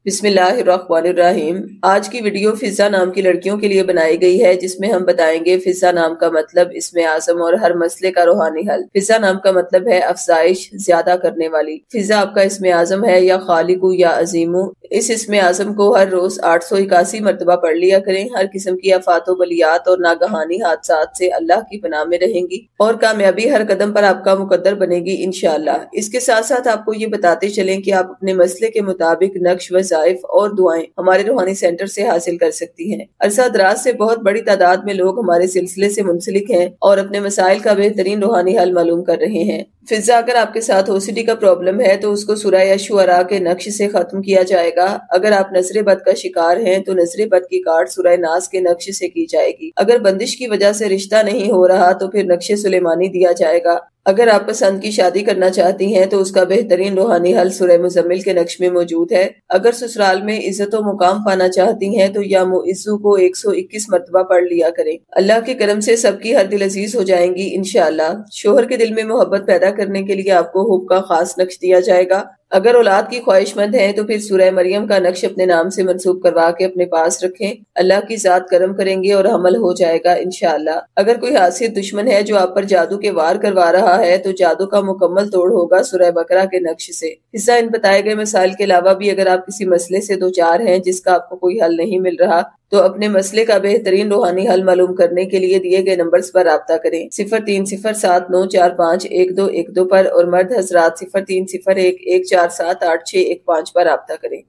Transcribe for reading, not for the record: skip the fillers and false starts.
बिस्मिल्लाहिर्रहमानिर्रहीम। आज की वीडियो फिजा नाम की लड़कियों के लिए बनाई गई है, जिसमें हम बताएंगे फिजा नाम का मतलब, इसमें आज़म और हर मसले का रूहानी हल। फिजा नाम का मतलब है अफजाइश, ज्यादा करने वाली। फिजा आपका इसमें आज़म है, या खालिकू या अजीमू। इस इसमें आज़म को हर रोज 881 मरतबा पढ़ लिया करें। हर किस्म की आफातो बलियात और नागहानी हादसात से अल्लाह की पनाह में रहेंगी और कामयाबी हर कदम पर आपका मुकद्दर बनेगी इंशाअल्लाह। इसके साथ साथ आपको ये बताते चलें कि आप अपने मसले के मुताबिक नक्श वज़ाइफ और दुआएं हमारे रूहानी सेंटर से हासिल कर सकती हैं। अरसा दराज से बहुत बड़ी तादाद में लोग हमारे सिलसिले से मुंसलिक हैं और अपने मसाइल का बेहतरीन रूहानी हल मालूम कर रहे हैं। फिजा, अगर आपके साथ ओसीडी का प्रॉब्लम है तो उसको सूरह अश-शुअरा के नक्श से खत्म किया जाएगा। अगर आप नजरे बद का शिकार हैं तो नजरे बद की काट सूरह नास के नक्श से की जाएगी। अगर बंदिश की वजह से रिश्ता नहीं हो रहा तो फिर नक्शे सुलेमानी दिया जाएगा। अगर आप पसंद की शादी करना चाहती हैं तो उसका बेहतरीन रूहानी हल सूरह मुज़म्मिल के नक्श में मौजूद है। अगर ससुराल में इज्जत व मुकाम पाना चाहती हैं तो या मुइज़्ज़ू को 121 मरतबा पढ़ लिया करें। अल्लाह के करम से सबकी हर दिल अजीज हो जाएंगी इंशाअल्लाह। शोहर के दिल में मोहब्बत पैदा करने के लिए आपको हुब का खास नक्श दिया जाएगा। अगर औलाद की ख्वाहिशमंद हैं तो फिर सूरह मरियम का नक्श अपने नाम से मंसूब करवा के अपने पास रखें। अल्लाह की जात करम करेंगे और हमल हो जाएगा इंशाअल्लाह। अगर कोई हासिद दुश्मन है जो आप पर जादू के वार करवा रहा है तो जादू का मुकम्मल तोड़ होगा सूरह बकरा के नक्श से। हिस्सा इन बताए गए मसाइल के अलावा भी अगर आप किसी मसले से दो चार हैं जिसका आपको कोई हल नहीं मिल रहा तो अपने मसले का बेहतरीन रूहानी हल मालूम करने के लिए दिए गए नंबर्स पर राब्ता करें। 0307945121 पर और मर्द हजरात 0301147861 पर राब्ता करें।